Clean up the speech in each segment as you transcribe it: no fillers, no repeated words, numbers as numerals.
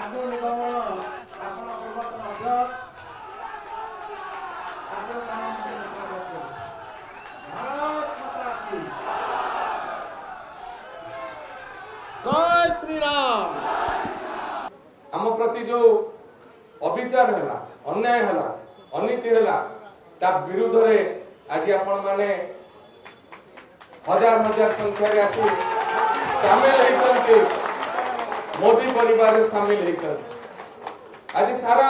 जय श्री राम। आम प्रति जो अविचार है, अन्याय है, अनीति है, ता विरुद्ध रे आज आपण माने हजार हजार संख्या आसी सामिल होती मोदी परिवार में सामिल होती। आज सारा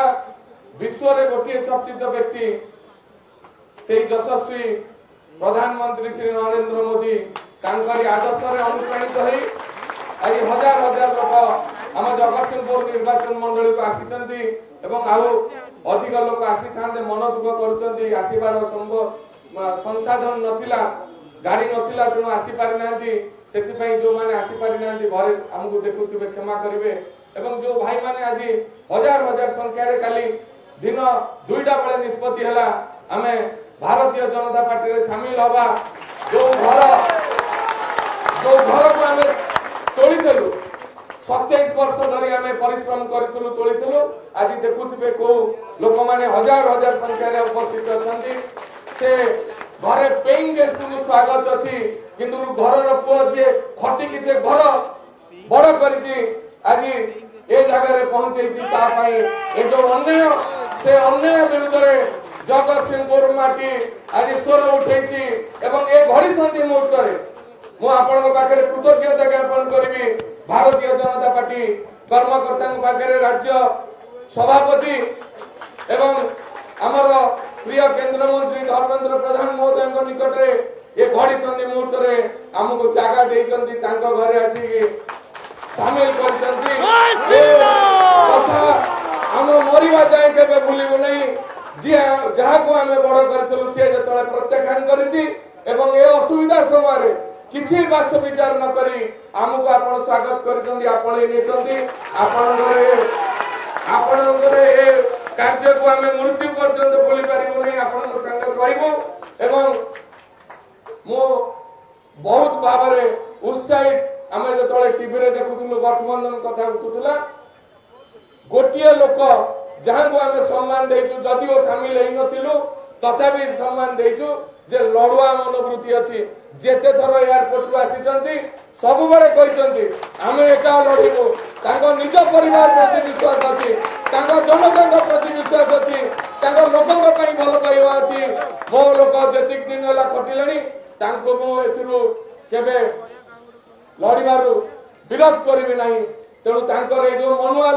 विश्व रे गोटे चर्चित व्यक्ति से यशस्वी प्रधानमंत्री श्री नरेंद्र मोदी तांकरी आदर्श रे अनुप्राणित होई आज हजार हजार लोक आम जगतसिंहपुर निर्वाचन मंडली को आसी एवं आउ अधिक लोक आसी था मन दुख कर आसबार संसाधन नथिला गाड़ी नथिला तेणु आसी पारि नांती सेति जो माने आसी पारि नांती घरे हमकु देखुथिबे क्षमा करिवे एवं जो भाई माने आज हजार हजार संख्या रे काली दिन 2टा बेले निष्पत्ति हला आमे भारतीय जनता पार्टी रे शामिल हवा जो घर को आमे तोड़ीलु 27 वर्ष धरी आमे परिश्रम करितलु तोड़ीलु आज देखुथिबे को लोक माने हजार हजार संख्या रे उपस्थित अछंती से घरे पेइंग गेस्ट को स्वागत अछि किंतु घर रो पुओ जे खटी कि से घर बड़ करिछि आज ए जगह रे पहुंचैछि ता पई ए जो अन्याय से अन्याय विरुद्ध रे जगतसिंहपुर माटी आज स्वर उठैछि एवं ए घड़ी संधि मुहूर्त रे मु आपन पाखरे कृतज्ञता ज्ञापन करबी भारतीय जनता पार्टी कर्मकर्ता पाखरे राज्य सभापति एवं आमर प्रिय केंद्र मंत्री धर्मेंद्र प्रधान महोदय निकट रे ये घड़ी संधि मुहूर्त रे हमको जगह देइचंती तांको घरे आसी शामिल करचंती कथा हम मरिवा जाय केबे भूलिबो नहीं जे जहा को हमें बड़ करथलु से जतले प्रत्याख्यान करछि एवं ए असुविधा समय रे किछि बाछ विचार न करी हमको आपण स्वागत करचंती आपण नेचंती आपण रे कार्य को हमें मृत्यु पर्यंत भूली पारिबो नहीं आपण संग रहइबो एवं मो बहुत भाबरे उत्साहित आमे जतले टीवी रे देखुथुलु गठबंधन कथा उठुथुला गोटिए लोक जहां को हमें सम्मान देइछु जदिओ शामिल हेइ नथिलु तथापि सम्मान देइछु जे लड़ुआ मनोवृत्ति अछि जेते थर एयरपोर्ट को आसीचंती सब बड़े कहिचंती आमे एका लड़िबो तांको निज परिवार प्रति विश्वास अछि तांको जनता प्रति विश्वास अछि तांको लोकक पई भल पाइबा अछि मो लोक जेतिक दिन होला खटिलेनी तांको मो एथिरु केबे लड़िबारु विरोध करबी नाही तेणु तांकर ए जो मनुआ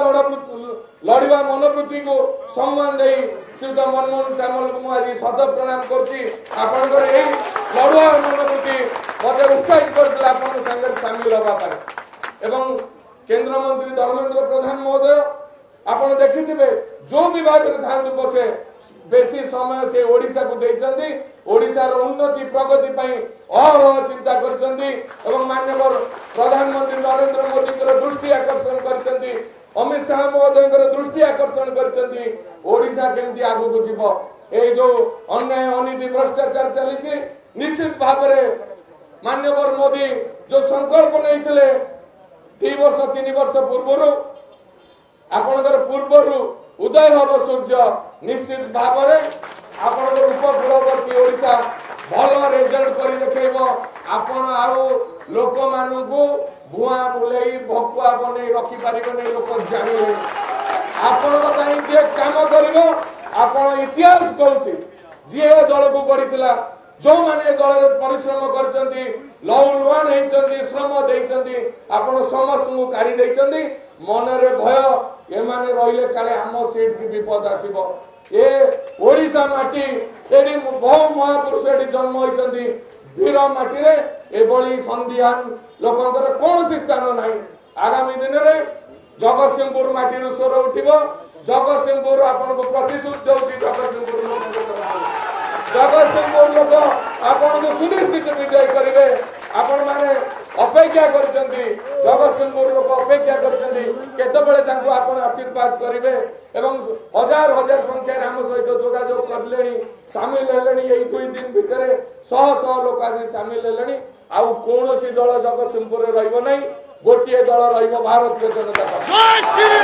लड़िबा मनोवृत्ति को सम्मान देई श्रीयुत मनमोहन श्यामल को आज सद प्रणाम करछि आपनकर ए लड़ुआ मनोवृत्ति मते उत्साहित करला आपन संगे शामिल होबा पारे एवं केंद्र मंत्री धर्मेंद्र प्रधान महोदय आपण देखिथिबे जो विभाग रे थांतु पछे बेसी समय से ओडिसा को देइचंती ओडिसा रो उन्नति प्रगति पई और चिंता करचंती एवं माननीय प्रधानमंत्री नरेंद्र मोदी को दृष्टि आकर्षण करचंती अमित शाह महोदय को दृष्टि आकर्षण करचंती ओडिसा केमती आगु को जीवो ए जो अन्याय अनीति भ्रष्टाचार चली निश्चित भाव रे माननीय मोदी जो संकल्प नैथिले 3 वर्ष 3 वर्ष पूर्व आपनकर पूर्वरु उदय हब सूर्य निश्चित भाव रे आपनकर उपकूलवर्ती ओडिसा भल रिजल्ट करी देखैबो आपण आउ लोक मानु को भुआ बुलेई भकुआ बनै रखि पारिबो नै लोक जानिले आपण पई जे काम करिवो आपण इतिहास कहूची जे दल को गढितला जो माने दल रे परिश्रम करचंती लौलवान हेचंती श्रम देइचंती आपण समस्त को काढी देइचंती मन रे भय ए माने रहिले काले आम सीट की विपद आसीबो ए ओडिसा माटी एडी बहु महापुरुष एडी जन्म होइचंती वीर माटी रे एबोली संधियान लोकंकर कोनसी स्थान नाही आगामी दिन रे जगतसिंहपुर माटी रो स्वर उठिबो जगतसिंहपुर आपन को प्रतिशुद्ध होची जगतसिंहपुर लोक आपन को सुनिश्चित विजय करिवे आपण माने अपेक्षा करचंती जगतसिंहपुर लोक अपेक्षा करचंती केतबेले तांको आपण आशीर्वाद करिवे एवं हजार हजार संख्या रे हम सहित जोगाजोग करलेनी शामिल हेलेनी एई 2 दिन भितरे 100 लोक आज शामिल हेलेनी आउ कोनोसी दल जगतसिंहपुर रे रहइबो नै गोटिए दल रहइबो भारतीय जनता पार्टी।